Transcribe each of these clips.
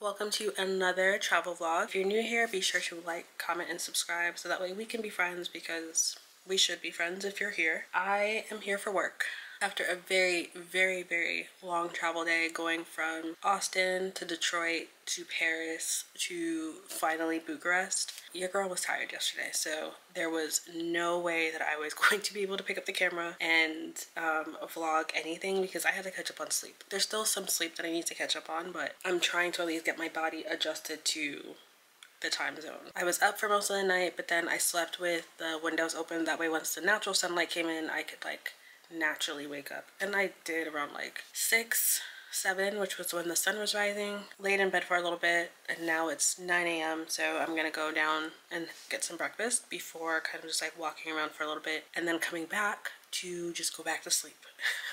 Welcome to another travel vlog. If you're new here, be sure to like, comment, and subscribe so that way we can be friends, because we should be friends if you're here. I am here for work. After a very long travel day, going from Austin to Detroit to Paris to finally Bucharest, your girl was tired yesterday, so there was no way that I was going to be able to pick up the camera and vlog anything because I had to catch up on sleep. There's still some sleep that I need to catch up on, but I'm trying to at least get my body adjusted to the time zone. I was up for most of the night, but then I slept with the windows open. That way once the natural sunlight came in, I could like naturally wake up. And I did around like 6, 7, which was when the sun was rising. Laid in bed for a little bit, and now it's 9 a.m. so I'm gonna go down and get some breakfast before kind of just like walking around for a little bit and then coming back to just go back to sleep.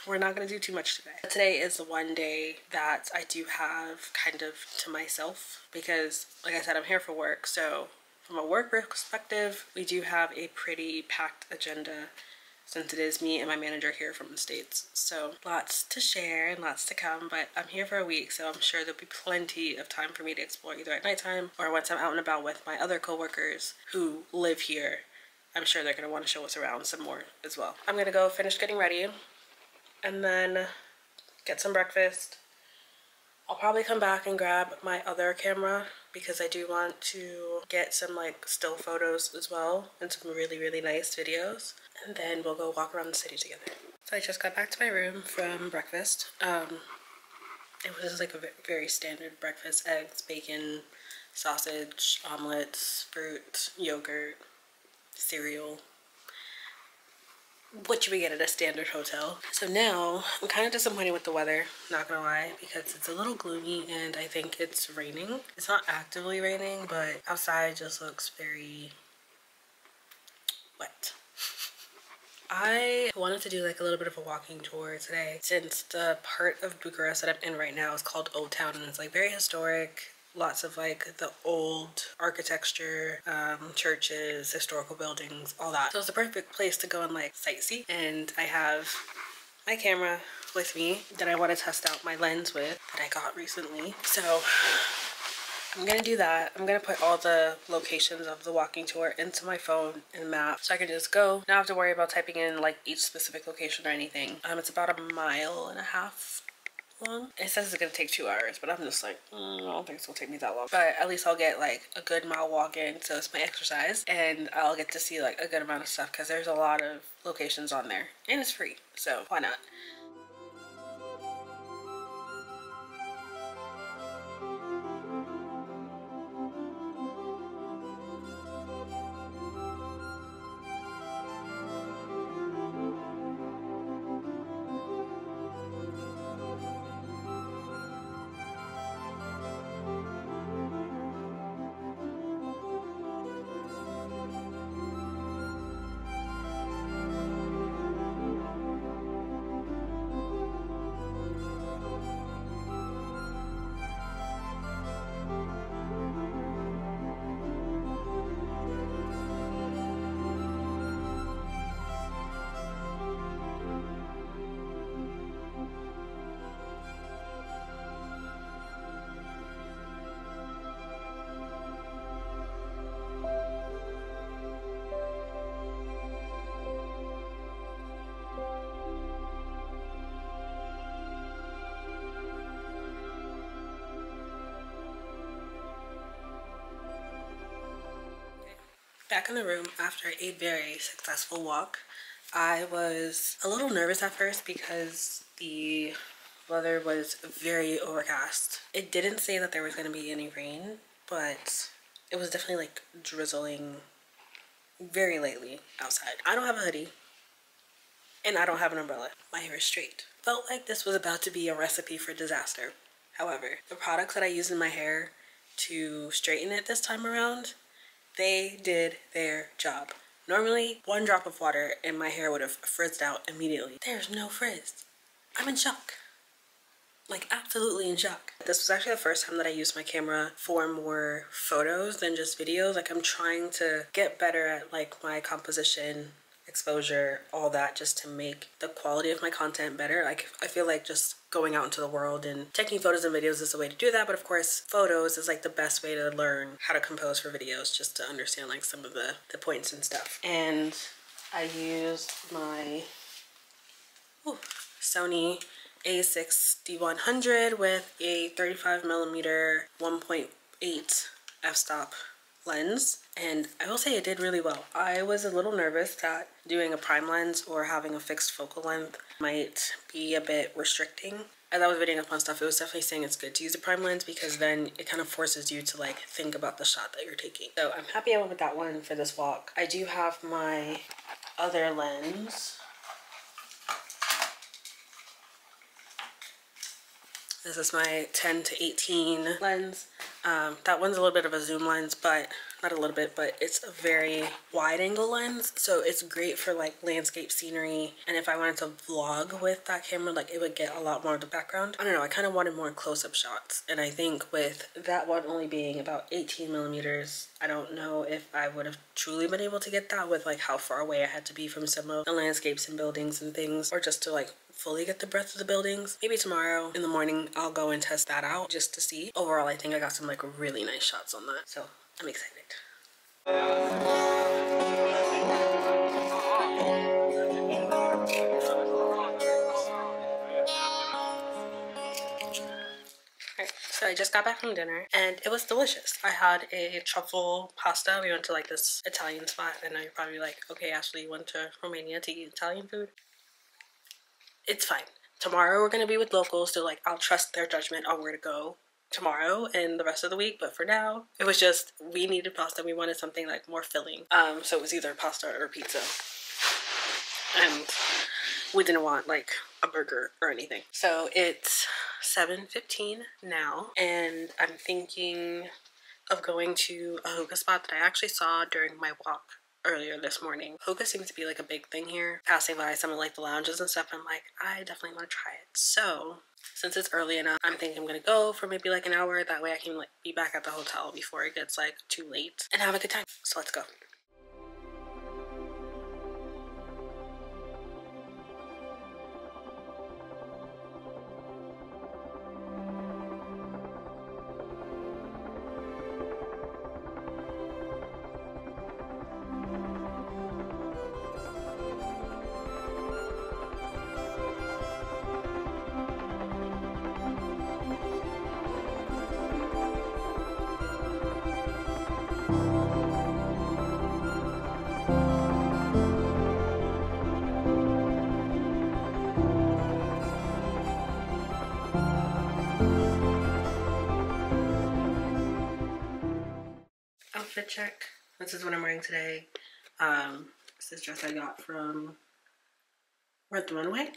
We're not gonna do too much today. Today is the one day that I do have kind of to myself because, like I said, I'm here for work. So from a work perspective, we do have a pretty packed agenda since it is me and my manager here from the States. So lots to share and lots to come, but I'm here for a week, so I'm sure there'll be plenty of time for me to explore either at nighttime or once I'm out and about with my other coworkers who live here. I'm sure they're gonna want to show us around some more as well. I'm gonna go finish getting ready and then get some breakfast. I'll probably come back and grab my other camera because I do want to get some like still photos as well and some really nice videos. And then we'll go walk around the city together. So I just got back to my room from breakfast. It was like a very standard breakfast: eggs, bacon, sausage, omelets, fruit, yogurt, cereal. What you would get at a standard hotel. So now I'm kind of disappointed with the weather, not gonna lie, because it's a little gloomy and I think it's raining. It's not actively raining, but outside just looks very wet. I wanted to do like a little bit of a walking tour today since the part of Bucharest that I'm in right now is called Old Town, and it's like very historic. Lots of like the old architecture, churches, historical buildings, all that. So it's the perfect place to go and like sightsee. And I have my camera with me that I want to test out my lens with that I got recently. So I'm gonna do that. I'm gonna put all the locations of the walking tour into my phone and map so I can just go. Not have to worry about typing in like each specific location or anything. It's about 1.5 miles long. It says it's gonna take 2 hours, but I'm just like, I don't think it's gonna take me that long. But at least I'll get like a good mile walk in, so it's my exercise, and I'll get to see like a good amount of stuff because there's a lot of locations on there and it's free, so why not? Back in the room after a very successful walk. I was a little nervous at first because the weather was very overcast. It didn't say that there was going to be any rain, but it was definitely like drizzling very lately outside. I don't have a hoodie and I don't have an umbrella. My hair is straight. Felt like this was about to be a recipe for disaster. However, the products that I used in my hair to straighten it this time around, they did their job. Normally, 1 drop of water and my hair would have frizzed out immediately. There's no frizz. I'm in shock. Like, absolutely in shock. This was actually the first time that I used my camera for more photos than just videos. Like, I'm trying to get better at like my composition, exposure, all that, just to make the quality of my content better. Like, I feel like just going out into the world and taking photos and videos is a way to do that, but of course photos is like the best way to learn how to compose for videos, just to understand like some of the points and stuff. And I used my Sony a6100 with a 35mm 1.8 f-stop lens, and I will say it did really well. I was a little nervous that doing a prime lens or having a fixed focal length might be a bit restricting. As I was reading up on stuff, it was definitely saying it's good to use a prime lens because then it kind of forces you to like think about the shot that you're taking. So I'm happy I went with that one for this walk. I do have my other lens. This is my 10-18 lens. That one's a little bit of a zoom lens, but not a little bit, but it's a very wide angle lens. So it's great for like landscape scenery. And if I wanted to vlog with that camera, like it would get a lot more of the background. I don't know, I kind of wanted more close-up shots. And I think with that one only being about 18mm, I don't know if I would have truly been able to get that with like how far away I had to be from some of the landscapes and buildings and things, or just to like fully get the breadth of the buildings. Maybe tomorrow in the morning I'll go and test that out just to see. Overall, I think I got some like really nice shots on that, so I'm excited. Alright, so I just got back from dinner and it was delicious. I had a truffle pasta. We went to like this Italian spot. I know you're probably like, okay, Ashley, you went to Romania to eat Italian food. It's fine. Tomorrow we're gonna be with locals, so like I'll trust their judgment on where to go tomorrow and the rest of the week, but for now it was just, we needed pasta. We wanted something like more filling, so it was either pasta or pizza, and we didn't want like a burger or anything. So it's 7:15 now and I'm thinking of going to a hookah spot that I actually saw during my walk earlier this morning. Hookah seems to be like a big thing here. Passing by some of like the lounges and stuff, I'm like, I definitely want to try it. So since it's early enough, I'm thinking I'm gonna go for maybe like an hour. That way I can like be back at the hotel before it gets like too late and have a good time. So let's go. Outfit check. This is what I'm wearing today. This is dress I got from Rent the Runway.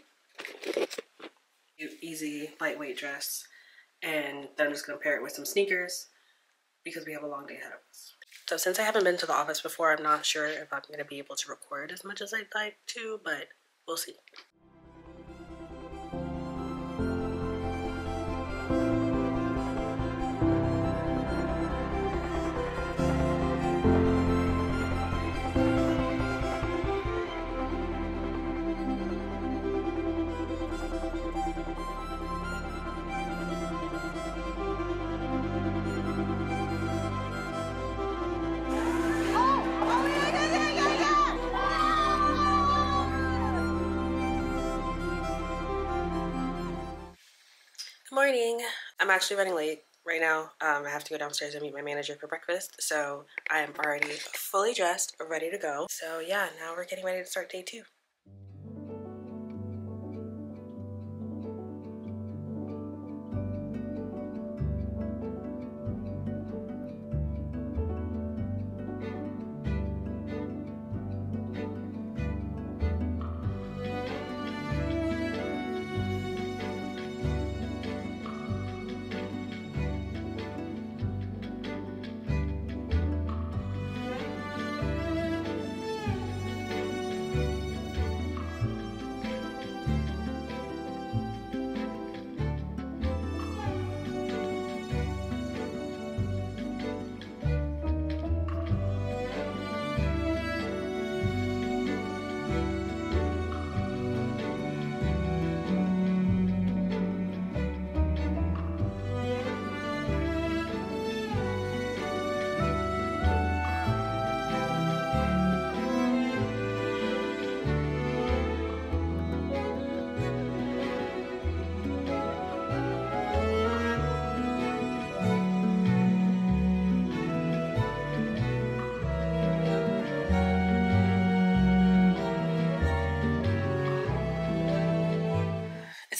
Easy, lightweight dress. And then I'm just gonna pair it with some sneakers because we have a long day ahead of us. So since I haven't been to the office before, I'm not sure if I'm gonna be able to record as much as I'd like to, but we'll see. Morning. I'm actually running late right now. I have to go downstairs and meet my manager for breakfast, so I am already fully dressed, ready to go. So yeah, now we're getting ready to start day 2.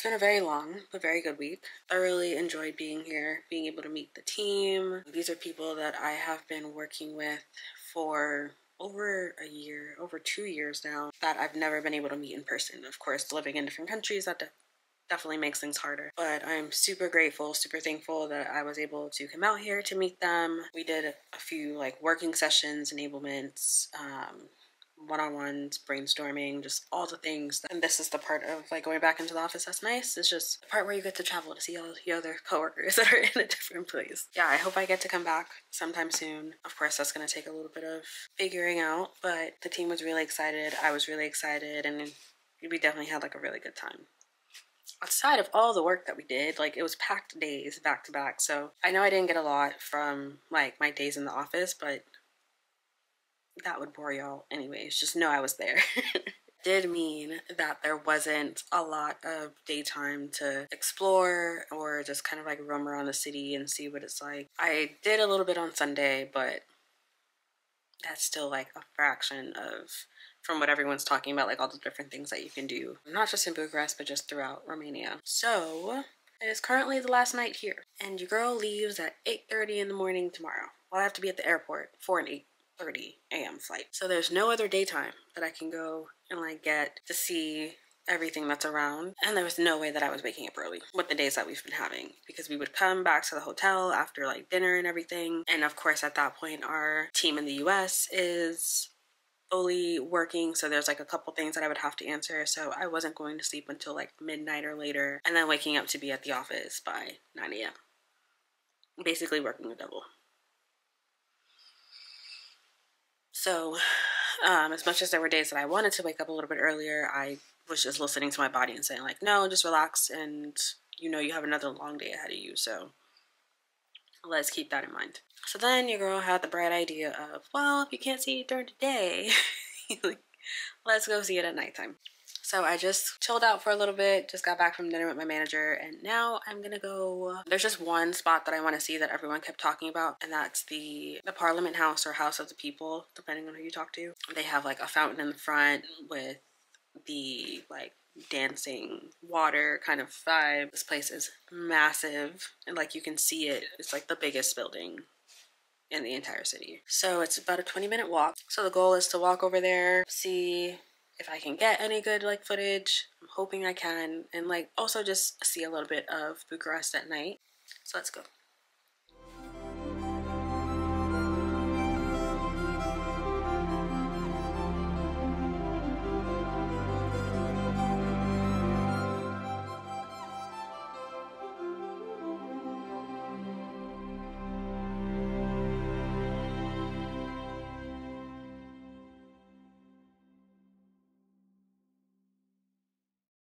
It's been a very long but very good week. Thoroughly enjoyed being here, being able to meet the team. These are people that I have been working with for over a year, over 2 years now, that I've never been able to meet in person. Of course, living in different countries, that definitely makes things harder. But I'm super grateful, super thankful that I was able to come out here to meet them. We did a few like working sessions, enablements, one-on-ones, brainstorming, just all the things. And this is the part of like going back into the office that's nice. It's just the part where you get to travel to see all the other coworkers that are in a different place. Yeah, I hope I get to come back sometime soon. Of course, that's going to take a little bit of figuring out, but the team was really excited. I was really excited, and we definitely had like a really good time. Outside of all the work that we did, like it was packed days back to back. So I know I didn't get a lot from like my days in the office, but that would bore y'all anyways. Just know I was there. Did mean that there wasn't a lot of daytime to explore or just kind of like roam around the city and see what it's like. I did a little bit on Sunday, but that's still like a fraction of from what everyone's talking about, like all the different things that you can do, not just in Bucharest, but just throughout Romania. So it is currently the last night here, and your girl leaves at 8:30 in the morning tomorrow. Well, I have to be at the airport for an 8:30 a.m. flight. So there's no other daytime that I can go and like get to see everything that's around. And there was no way that I was waking up early with the days that we've been having, because we would come back to the hotel after like dinner and everything. And of course, at that point, our team in the US is fully working, so there's like a couple things that I would have to answer. So I wasn't going to sleep until like midnight or later, and then waking up to be at the office by 9 a.m. Basically working a double. So as much as there were days that I wanted to wake up a little bit earlier, I was just listening to my body and saying like, no, just relax, and you know you have another long day ahead of you, so let's keep that in mind. So then your girl had the bright idea of, well, if you can't see it during the day, like, let's go see it at nighttime. So I just chilled out for a little bit, just got back from dinner with my manager, and now I'm gonna go. There's just one spot that I want to see that everyone kept talking about, and that's the Parliament House or House of the People, depending on who you talk to. They have like a fountain in the front with the like dancing water kind of vibe. This place is massive, and like you can see it. It's like the biggest building in the entire city. So it's about a 20-minute walk. So the goal is to walk over there, see if I can get any good like footage. I'm hoping I can, and like also just see a little bit of Bucharest at night. So let's go.